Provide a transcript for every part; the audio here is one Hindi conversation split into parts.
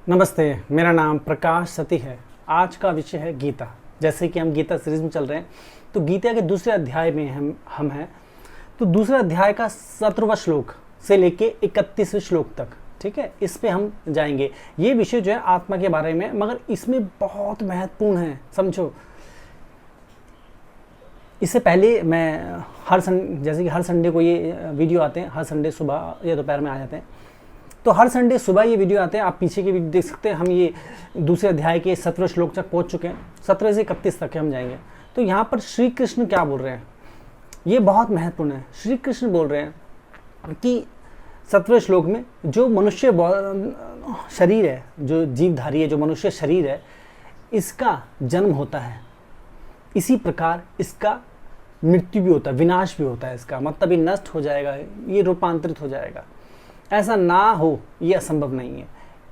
नमस्ते, मेरा नाम प्रकाश सती है। आज का विषय है गीता। जैसे कि हम गीता सीरीज में चल रहे हैं, तो गीता के दूसरे अध्याय में हम हैं। तो दूसरे अध्याय का 17वां श्लोक से लेके 31वें श्लोक तक, ठीक है, इस पे हम जाएंगे। ये विषय जो है आत्मा के बारे में, मगर इसमें बहुत महत्वपूर्ण है, समझो। इससे पहले मैं जैसे कि हर संडे को ये वीडियो आते हैं, हर संडे सुबह या दोपहर में आ जाते हैं। तो हर संडे सुबह ये वीडियो आते हैं, आप पीछे की वीडियो देख सकते हैं। हम ये दूसरे अध्याय के 17वें श्लोक तक पहुंच चुके हैं, 17 से 31 तक हम जाएंगे। तो यहाँ पर श्री कृष्ण क्या बोल रहे हैं, ये बहुत महत्वपूर्ण है। श्री कृष्ण बोल रहे हैं कि 17वें श्लोक में जो मनुष्य शरीर है, जो जीवधारी है, जो मनुष्य शरीर है, इसका जन्म होता है, इसी प्रकार इसका मृत्यु भी होता है, विनाश भी होता है। इसका मतलब ये नष्ट हो जाएगा, ये रूपांतरित हो जाएगा। ऐसा ना हो ये असंभव नहीं है।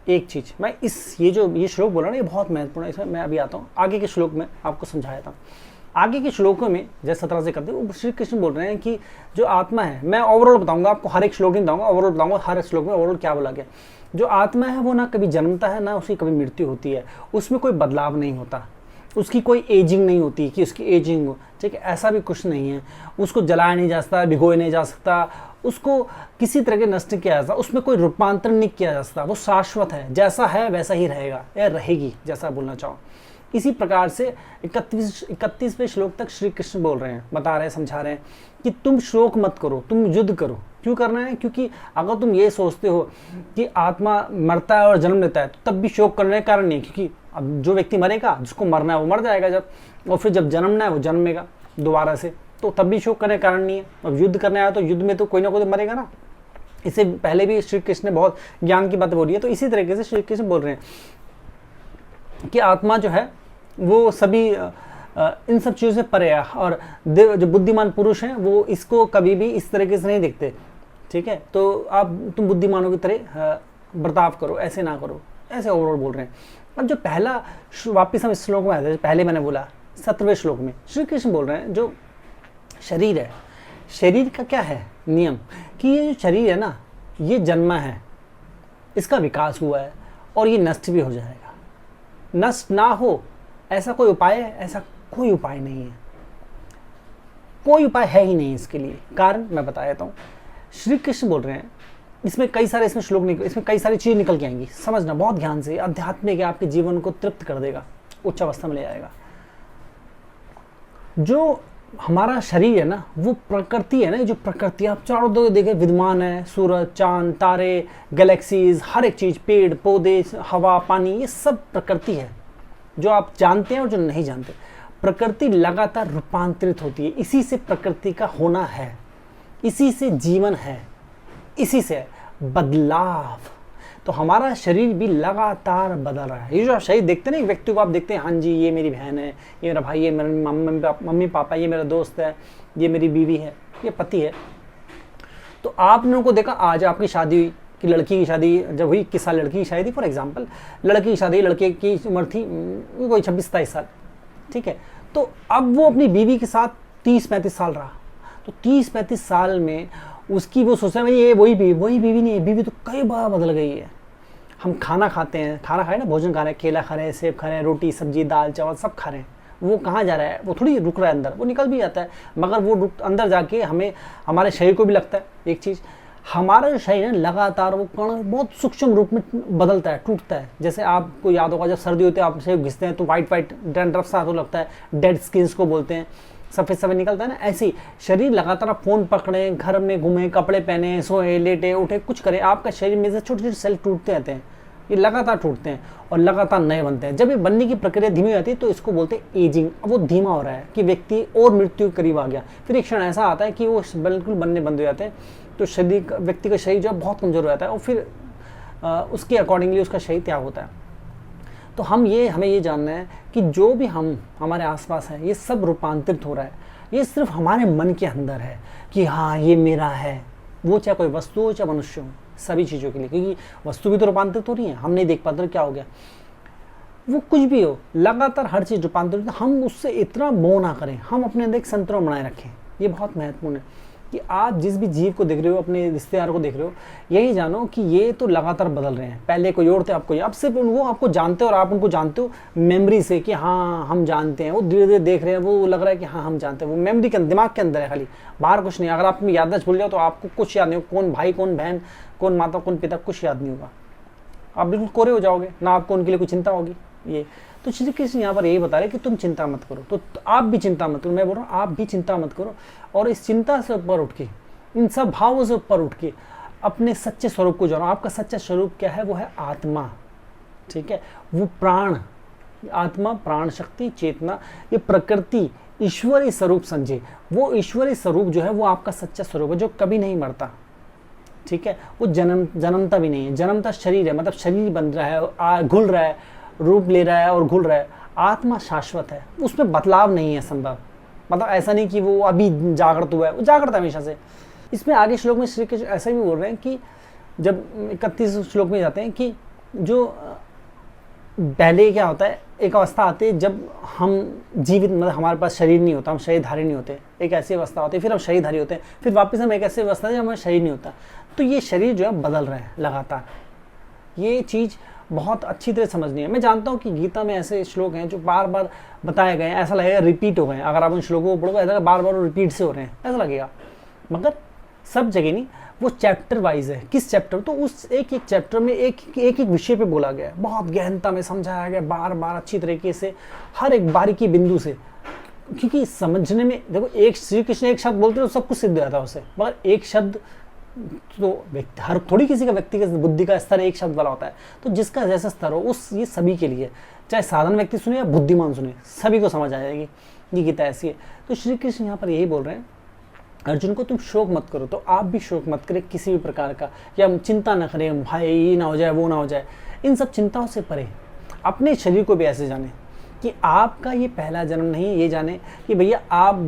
एक चीज मैं ये श्लोक बोला ना, ये बहुत महत्वपूर्ण है। इसमें मैं अभी आता हूँ, आगे के श्लोक में आपको समझाया था। आगे के श्लोकों में जैसे 17 से करते हैं, श्री कृष्ण बोल रहे हैं कि जो आत्मा है, मैं ओवरऑल बताऊंगा आपको, हर एक श्लोक नहीं बताऊंगा, ओवरऑल बताऊंगा हर श्लोक में ओवरऑल क्या बोला गया। जो आत्मा है वो ना कभी जन्मता है, ना उसकी कभी मृत्यु होती है, उसमें कोई बदलाव नहीं होता, उसकी कोई एजिंग नहीं होती कि उसकी एजिंग हो, ठीक है, ऐसा भी कुछ नहीं है। उसको जलाया नहीं जा सकता, भिगोया नहीं जा सकता, उसको किसी तरह के नष्ट किया जा सकता, उसमें कोई रूपांतरण नहीं किया जा सकता। वो शाश्वत है, जैसा है वैसा ही रहेगा या रहेगी, जैसा बोलना चाहो। इसी प्रकार से 31वें श्लोक तक श्री कृष्ण बोल रहे हैं, बता रहे हैं, समझा रहे हैं कि तुम शोक मत करो, तुम युद्ध करो। क्यों करना है? क्योंकि अगर तुम ये सोचते हो कि आत्मा मरता है और जन्म लेता है, तो तब भी शोक करने का कारण नहीं है। क्योंकि अब जो व्यक्ति मरेगा, जिसको मरना है वो मर जाएगा जब, और फिर जब जन्मना है वो जन्मेगा दोबारा से, तो तब भी शोक करने का कारण नहीं है। अब युद्ध करने आया तो युद्ध में तो कोई ना कोई तो मरेगा ना। इससे पहले भी श्री कृष्ण ने बहुत ज्ञान की बातें बोली है। तो इसी तरीके से श्री कृष्ण बोल रहे हैं कि आत्मा जो है वो सभी इन सब चीज़ों से परे है, और जो बुद्धिमान पुरुष हैं वो इसको कभी भी इस तरीके से नहीं देखते, ठीक है। तो तुम बुद्धिमानों की तरह बर्ताव करो, ऐसे ना करो, ऐसे ओवरऑल बोल रहे हैं। अब जो पहला वापिस हम इस श्लोक में आए थे, पहले मैंने बोला 17वें श्लोक में श्री कृष्ण बोल रहे हैं जो शरीर है, शरीर का क्या है नियम, कि ये जो शरीर है ना, ये जन्मा है, इसका विकास हुआ है और ये नष्ट भी हो जाएगा। नष्ट ना हो ऐसा कोई उपाय है? ऐसा कोई उपाय नहीं है, कोई उपाय है ही नहीं इसके लिए। कारण मैं बता देता हूँ। श्री कृष्ण बोल रहे हैं, इसमें कई सारे इसमें कई सारी चीज़ निकल के आएंगी, समझना बहुत ध्यान से। आध्यात्मिक है, आपके जीवन को तृप्त कर देगा, उच्च अवस्था में ले जाएगा। जो हमारा शरीर है ना, वो प्रकृति है ना, जो प्रकृति आप चारों तरफ देखें विद्यमान है, सूरज, चांद, तारे, गैलेक्सीज, हर एक चीज़, पेड़ पौधे, हवा, पानी, ये सब प्रकृति है, जो आप जानते हैं और जो नहीं जानते। प्रकृति लगातार रूपांतरित होती है, इसी से प्रकृति का होना है, इसी से जीवन है, इसी से बदलाव। तो हमारा शरीर भी लगातार बदल रहा है। ये जो आप शरीर देखते हैं ना, एक व्यक्ति को आप देखते हैं, हाँ जी ये मेरी बहन है, ये मेरा भाई है, मेरे मम्मी पापा, ये मेरा दोस्त है, ये मेरी बीवी है, ये पति है। तो आप लोगों को देखा, आज आपकी शादी हुई, कि लड़की की शादी जब हुई, 21 साल लड़की की शादी थी फॉर एग्जाम्पल, लड़की की शादी, लड़के की उम्र थी कोई 26-27 साल, ठीक है। तो अब वो अपनी बीवी के साथ 30-35 साल रहा। तो 30-35 साल में उसकी वो सोचा भाई ये वही बीवी नहीं है, बीवी तो कई बार बदल गई है। हम खाना खाते हैं, खाना खाए ना, भोजन खा रहे हैं, केला खा रहे हैं, सेब खा रहे हैं, रोटी सब्जी दाल चावल सब खा रहे हैं, वो कहाँ जा रहा है? वो थोड़ी रुक रहा है अंदर, वो निकल भी जाता है, मगर वो अंदर जाके हमें, हमारे शरीर को भी लगता है एक चीज़, हमारा जो शरीर है लगातार वो कण बहुत सूक्ष्म रूप में बदलता है, टूटता है। जैसे आपको याद होगा, जब सर्दी होती है आप शरीर घिसते हैं तो वाइट डैंड्रफ सा तो लगता है, डेड स्किन्स को बोलते हैं, सफ़ेद निकलता है ना। ऐसे ही शरीर लगातार आप फ़ोन पकड़े, घर में घूमे, कपड़े पहने, सोए, लेटे उठे, कुछ करें, आपका शरीर में से छोटे छोटे सेल टूटते रहते हैं, ये लगातार टूटते हैं और लगातार नए बनते हैं। जब ये बनने की प्रक्रिया धीमी हो जाती है तो इसको बोलते हैं एजिंग। अब वो धीमा हो रहा है कि व्यक्ति और मृत्यु के करीब आ गया, फिर एक क्षण ऐसा आता है कि वो बिल्कुल बनने बंद हो जाते हैं। तो व्यक्ति का शरीर जो है बहुत कमज़ोर हो जाता है और फिर उसके अकॉर्डिंगली उसका शरीर त्याग होता है। तो हमें ये जानना है कि जो भी हमारे आसपास है, ये सब रूपांतरित हो रहा है। ये सिर्फ हमारे मन के अंदर है कि हाँ ये मेरा है, वो चाहे कोई वस्तु हो चाहे मनुष्य हो, सभी चीज़ों के लिए, क्योंकि वस्तु भी तो रूपांतरित हो रही है, हम नहीं देख पाते क्या हो गया। वो कुछ भी हो, लगातार हर चीज़ रूपांतरित, हम उससे इतना मोह ना करें, हम अपने अंदर एक संतुलन बनाए रखें, ये बहुत महत्वपूर्ण है। कि आप जिस भी जीव को देख रहे हो, अपने रिश्तेदार को देख रहे हो, यही जानो कि ये तो लगातार बदल रहे हैं। पहले कोई और थे, अब कोई। अब सिर्फ वो आपको जानते हो और आप उनको जानते हो मेमोरी से कि हाँ हम जानते हैं। वो धीरे धीरे देख रहे हैं, वो लग रहा है कि हाँ हम जानते हैं। वो मेमोरी के दिमाग के अंदर है खाली, बाहर कुछ नहीं। अगर आप याददाश्त भूल जाओ तो आपको कुछ याद नहीं हो, कौन भाई कौन बहन कौन माता कौन पिता, कुछ याद नहीं होगा। आप बिल्कुल कोरे हो जाओगे ना, आपको उनके लिए कोई चिंता होगी। ये तो श्री कृष्ण यहाँ पर यही बता रहे कि तुम चिंता मत करो। तो आप भी चिंता मत करो, मैं बोल रहा हूँ आप भी चिंता मत करो। और इस चिंता से ऊपर उठ के, इन सब भावों से ऊपर उठ के अपने सच्चे स्वरूप को जानो। आपका सच्चा स्वरूप क्या है? वो है आत्मा, ठीक है। वो प्राण, आत्मा, प्राण शक्ति, चेतना, ये प्रकृति, ईश्वरीय स्वरूप समझे। वो ईश्वरीय स्वरूप जो है वो आपका सच्चा स्वरूप है, जो कभी नहीं मरता, ठीक है। वो जन्मता भी नहीं है। जन्मता शरीर है, मतलब शरीर बन रहा है, घुल रहा है, रूप ले रहा है और घुल रहा है। आत्मा शाश्वत है, उसमें बदलाव नहीं है संभव। मतलब ऐसा नहीं कि वो अभी जागृत हुआ है, वो जागृत है हमेशा से। इसमें आगे श्लोक में श्री कृष्ण ऐसा भी बोल रहे हैं कि जब 31 श्लोक में जाते हैं कि जो पहले क्या होता है, एक अवस्था आती है जब हम जीवित, मतलब हमारे पास शरीर नहीं होता, हम शरीरधारी नहीं होते। एक ऐसी अवस्था होती है, फिर हम शरीरधारी होते हैं, फिर वापस हम एक ऐसी अवस्था है जब हमारा शरीर नहीं होता। तो ये शरीर जो है बदल रहा है लगातार। ये चीज़ बहुत अच्छी तरह समझनी है। मैं जानता हूँ कि गीता में ऐसे श्लोक हैं जो बार बार बताए गए हैं, ऐसा लगेगा रिपीट हो गए हैं। अगर आप उन श्लोकों को पढ़ोगे ऐसा बार बार रिपीट से हो रहे हैं ऐसा लगेगा, मगर सब जगह नहीं, वो चैप्टर वाइज है। किस चैप्टर? तो उस एक एक चैप्टर में एक विषय पे बोला गया है, बहुत गहनता में समझाया गया, बार बार अच्छी तरीके से, हर एक बारीकी बिंदु से। क्योंकि समझने में देखो, एक श्री कृष्ण एक शब्द बोलते हैं तो सब कुछ सिद्ध हो जाता है उससे, मगर एक शब्द तो हर थोड़ी किसी का व्यक्तिगत बुद्धि का स्तर एक शब्द वाला होता है। तो जिसका जैसा स्तर हो उस, ये सभी के लिए, चाहे साधारण व्यक्ति सुने या बुद्धिमान सुने, सभी को समझ आ जाएगी ये गीता ऐसी है। तो श्री कृष्ण यहाँ पर यही बोल रहे हैं अर्जुन को, तुम शोक मत करो। तो आप भी शोक मत करें किसी भी प्रकार का, या चिंता ना करें भाई ये ना हो जाए वो ना हो जाए। इन सब चिंताओं से परे अपने शरीर को भी ऐसे जाने कि आपका ये पहला जन्म नहीं। ये जाने कि भैया आप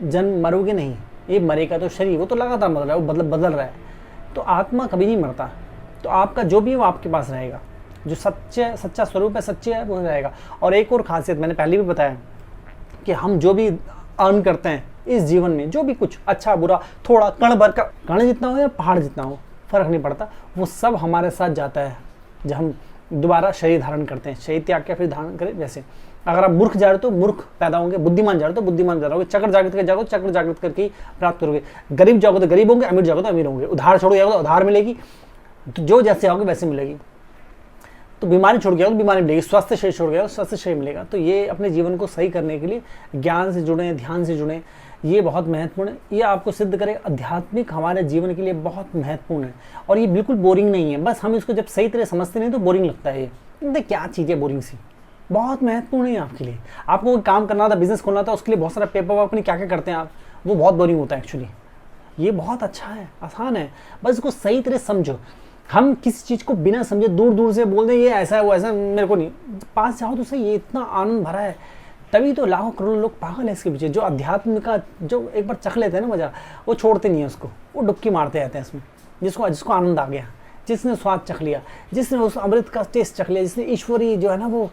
जन्म मरोगे नहीं, ये मरेगा तो शरीर, वो तो लगातार बदल रहा है, वो बदल रहा है। तो आत्मा कभी नहीं मरता। तो आपका जो भी है वो आपके पास रहेगा, जो सच्चा स्वरूप है, सच्चे है, वो रहेगा। और एक और खासियत मैंने पहले भी बताया कि हम जो भी अर्न करते हैं इस जीवन में, जो भी कुछ अच्छा बुरा, थोड़ा कण भर का, कण जितना हो या पहाड़ जितना हो फर्क नहीं पड़ता, वो सब हमारे साथ जाता है जब हम दोबारा शरीर धारण करते हैं। शरीर त्याग के फिर धारण करें। जैसे अगर आप मूर्ख जा रहे हो तो मूर्ख पैदा होंगे, बुद्धिमान जा रहे हो तो बुद्धिमान पैदा होंगे, चक्र जागृत कर जाओगे चक्र जागृत करके ही प्राप्त करोगे, गरीब जाओगे तो गरीब होंगे, अमीर जाओगे तो अमीर होंगे, उधार छोड़ जाओगे तो उधार मिलेगी, तो जो जैसे आओगे वैसे मिलेगी। तो बीमारी छोड़ गया तो बीमारी मिलेगी, स्वस्थ शरीर छोड़ गया तो स्वस्थ शरीर मिलेगा। तो ये अपने जीवन को सही करने के लिए ज्ञान से जुड़े, ध्यान से जुड़े, ये बहुत महत्वपूर्ण है। ये आपको सिद्ध करेगा, आध्यात्मिक हमारे जीवन के लिए बहुत महत्वपूर्ण है। और ये बिल्कुल बोरिंग नहीं है, बस हम इसको जब सही तरह समझते नहीं तो बोरिंग लगता है। ये क्या चीज़ है बोरिंग सी, बहुत महत्वपूर्ण है आपके लिए। आपको कोई काम करना था, बिजनेस खोलना था, उसके लिए बहुत सारा पेपर वर्क, क्या क्या करते हैं आप, वो बहुत बोरिंग होता है एक्चुअली। ये बहुत अच्छा है, आसान है, बस इसको सही तरह समझो। हम किसी चीज़ को बिना समझे दूर दूर से बोल दें ये ऐसा है वो ऐसा, मेरे को नहीं, पास जाओ तो सही, ये इतना आनंद भरा है। तभी तो लाखों करोड़ों लोग पागल है इसके पीछे। जो अध्यात्म का जो एक बार चख लेते हैं ना मजा, वो छोड़ते नहीं है उसको, वो डुबकी मारते रहते हैं इसमें। जिसको आनंद आ गया, जिसने स्वाद चख लिया, जिसने उस अमृत का टेस्ट चख लिया, जिसने ईश्वरी जो है ना वो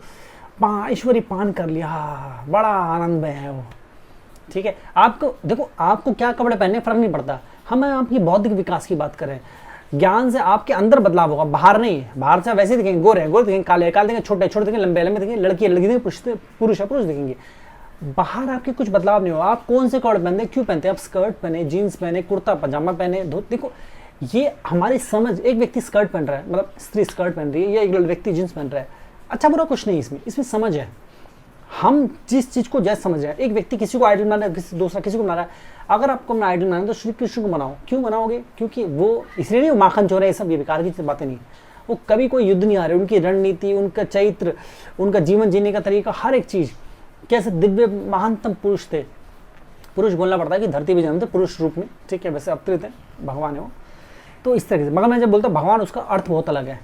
ईश्वरी पान कर लिया, बड़ा आनंद में है वो। ठीक है, आपको देखो, आपको क्या कपड़े पहनने फर्क नहीं पड़ता। हम आपकी बौद्धिक विकास की बात करें, ज्ञान से आपके अंदर बदलाव होगा, बाहर नहीं। बाहर से वैसे दिखेंगे, गोरे दिखेंगे, काले दिखेंगे, छोटे दिखेंगे, लंबे दिखेंगे, लड़की दिखेंगे, पुरुष दिखेंगे। बाहर आपके कुछ बदलाव नहीं होगा। आप कौन से कपड़े पहनते हैं, क्यों पहनते हैं, आप स्कर्ट पहने, जीन्स पहने, कुर्ता पजामा पहने, देखो ये हमारी समझ। एक व्यक्ति स्कर्ट पहन रहा है, मतलब स्त्री स्कर्ट पहन रही है, या एक व्यक्ति जीन्स पहन रहा है, अच्छा बुरा कुछ नहीं इसमें समझ है। हम जिस चीज़ को जैसे समझ रहे हैं, एक व्यक्ति किसी को आइडल बना रहा है, दूसरा किसी को बना रहा है। अगर आपको अपना आइडल बनाना है तो श्री कृष्ण को बनाओ। क्यों बनाओगे? क्योंकि वो इसलिए नहीं माखन चोर है, ये सब ये बेकार की बातें नहीं। वो कभी कोई युद्ध नहीं आ रहे, उनकी रणनीति, उनका चरित्र, उनका जीवन जीने का तरीका, हर एक चीज़ कैसे दिव्य महानतम पुरुष थे। पुरुष बोलना पड़ता है कि धरती पे जन्म थे पुरुष रूप में, ठीक है, वैसे अवतरित है, भगवान है वो, तो इस तरीके से। मगर मैं जब बोलता भगवान, उसका अर्थ बहुत अलग है।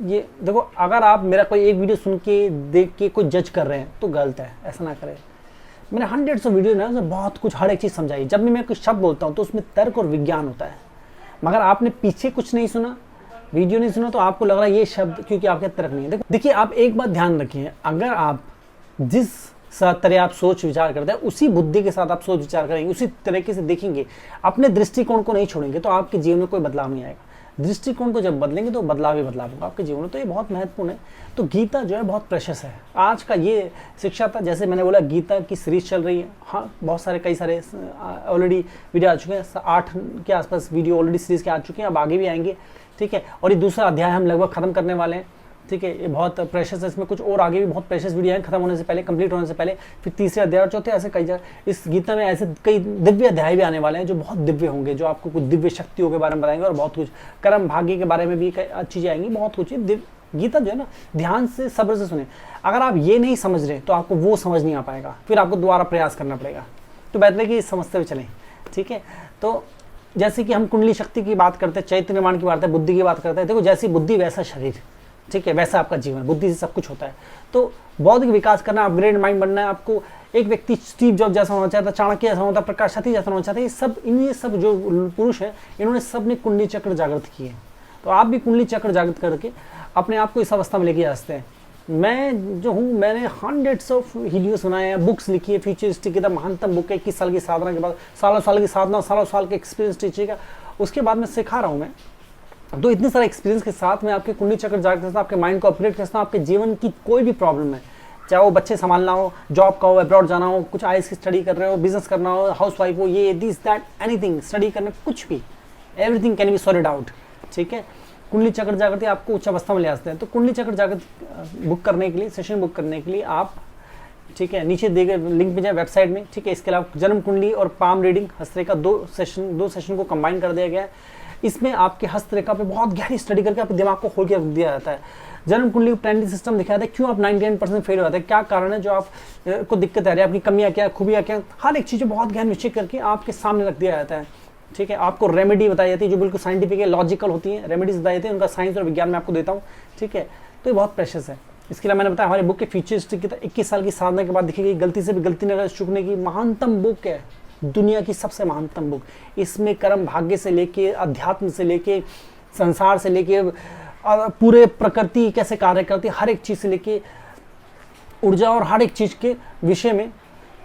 ये देखो, अगर आप मेरा कोई एक वीडियो सुन के देख के कोई जज कर रहे हैं तो गलत है, ऐसा ना करें। मैंने हंड्रेड्स ऑफ वीडियो ना उसमें बहुत कुछ, हर एक चीज़ समझाई। जब भी मैं कुछ शब्द बोलता हूँ तो उसमें तर्क और विज्ञान होता है। मगर आपने पीछे कुछ नहीं सुना, वीडियो नहीं सुना, तो आपको लग रहा है ये शब्द, क्योंकि आपके तर्क नहीं है। देखिए, आप एक बात ध्यान रखिए, अगर आप जिस तरह आप सोच विचार करते हैं, उसी बुद्धि के साथ आप सोच विचार करेंगे, उसी तरीके से देखेंगे, अपने दृष्टिकोण को नहीं छोड़ेंगे, तो आपके जीवन में कोई बदलाव नहीं आएगा। दृष्टिकोण को जब बदलेंगे तो बदलाव ही बदलाव होगा आपके जीवन में। तो ये बहुत महत्वपूर्ण है। तो गीता जो है बहुत प्रेशियस है। आज का ये शिक्षा था, जैसे मैंने बोला गीता की सीरीज चल रही है। हाँ, बहुत सारे कई सारे ऑलरेडी वीडियो आ चुके हैं, 8 के आसपास वीडियो ऑलरेडी सीरीज के आ चुके हैं, अब आगे भी आएंगे, ठीक है। और ये दूसरा अध्याय हम लगभग खत्म करने वाले हैं, ठीक है। ये बहुत प्रेशियस है, इसमें कुछ और आगे भी बहुत प्रेशियस वीडियो हैं खत्म होने से पहले, कंप्लीट होने से पहले। फिर तीसरे अध्याय और चौथे, ऐसे कई इस गीता में ऐसे कई दिव्य अध्याय भी आने वाले हैं जो बहुत दिव्य होंगे, जो आपको कुछ दिव्य शक्तियों के बारे में बताएंगे और बहुत कुछ कर्म भाग्य के बारे में भी चीज़ें आएंगी, बहुत कुछ। गीता जो है ना, ध्यान से सब्र से सुने। अगर आप ये नहीं समझ रहे तो आपको वो समझ नहीं आ पाएगा, फिर आपको दोबारा प्रयास करना पड़ेगा। तो बेहतर है कि समझते हुए चलें, ठीक है। तो जैसे कि हम कुंडली शक्ति की बात करते हैं, चैतन्य निर्माण की बात करते हैं, बुद्धि की बात करते हैं। देखो, जैसी बुद्धि वैसा शरीर, ठीक है, वैसा आपका जीवन, बुद्धि से सब कुछ होता है। तो बौद्धिक विकास करना, अपग्रेड माइंड बनना है आपको। एक व्यक्ति स्टीव जॉब जैसा होना चाहता है, चाणक्य जैसा होता है, प्रकाश साथी जैसा होना चाहता है। ये सब जो पुरुष हैं, इन्होंने सब ने कुंडली चक्र जागृत किए। तो आप भी कुंडली चक्र जागृत करके अपने आप को इस अवस्था में लेके जा सकते हैं। मैं जो हूँ, मैंने हंड्रेड्स ऑफ वीडियो सुनाए हैं, बुक्स लिखी है, फ्यूचरिस्टिक की महानतम बुक है, 21 साल की साधना के बाद, सालों साल की साधना, सालों साल के एक्सपीरियंस टीचिंग का, उसके बाद मैं सिखा रहा हूँ मैं। तो इतने सारे एक्सपीरियंस के साथ में आपके कुंडली चक्र जागृत करता हूं, आपके माइंड को अपग्रेड करता हूं। आपके जीवन की कोई भी प्रॉब्लम है, चाहे वो बच्चे संभालना हो, जॉब का हो, अब्रॉड जाना हो, कुछ आईएएस की स्टडी कर रहे हो, बिजनेस करना हो, हाउस वाइफ हो, ये दिस दैट एनीथिंग, स्टडी करना, कुछ भी, everything can be sorted out, ठीक है। कुंडली चक्र जागृति आपको उच्च अवस्था में ले आते हैं। तो कुंडली चक्र जागृति बुक करने के लिए, सेशन बुक करने के लिए आप, ठीक है, नीचे दिए गए लिंक पे जाए वेबसाइट में, ठीक है। इसके अलावा जन्म कुंडली और पाम रीडिंग, हस्तरेखा, दो सेशन को कंबाइन कर दिया गया है। इसमें आपके हस्तरेखा पे बहुत गहरी स्टडी करके आपके दिमाग को खोल के रख दिया जाता है। जन्म कुंडली प्लानिंग सिस्टम दिखाया जाता है, क्यों आप 99% फेल हो जाते हैं, क्या कारण है जो आप को दिक्कत आ रही है, आपकी कमियां क्या है, खूबियां क्या है, हर एक चीज़ बहुत गहन निश्चय करके आपके सामने रख दिया जाता है, ठीक है। आपको रेमेडी बताई जाती है जो बिल्कुल साइंटिफिक है, लॉजिकल होती है, रेमेडीज बताई जाती है, उनका साइंस और विज्ञान में आपको देता हूँ, ठीक है। तो ये बहुत प्रेशियस है। इसके लिए मैंने बताया हमारी बुक के फ्यूचरिस्टिक की 21 साल की साधना के बाद दिखी गई, गलती से भी गलती न चुकने की महानतम बुक है, दुनिया की सबसे महानतम बुक। इसमें कर्म भाग्य से लेके, अध्यात्म से लेके, संसार से लेके, पूरे प्रकृति कैसे कार्य करती है, हर एक चीज़ से लेके ऊर्जा और हर एक चीज़ के विषय में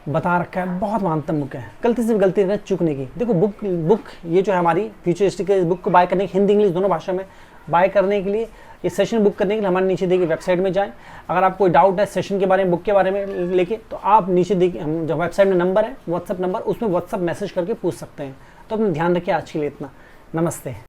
बता रखा है। बहुत महानतम बुक है, गलती से भी गलती न चुकने की। देखो बुक ये जो है हमारी फ्यूचरिस्टिक, इस बुक को बाय करने की हिंदी इंग्लिश दोनों भाषा में बाय करने के लिए, ये सेशन बुक करने के लिए हमारे नीचे दी गई वेबसाइट में जाएं। अगर आपको कोई डाउट है सेशन के बारे में, बुक के बारे में लेके, तो आप नीचे देखिए, हम जो वेबसाइट में नंबर है, व्हाट्सअप नंबर, उसमें व्हाट्सअप मैसेज करके पूछ सकते हैं। तो अपना ध्यान रखिए। आज के लिए इतना, नमस्ते।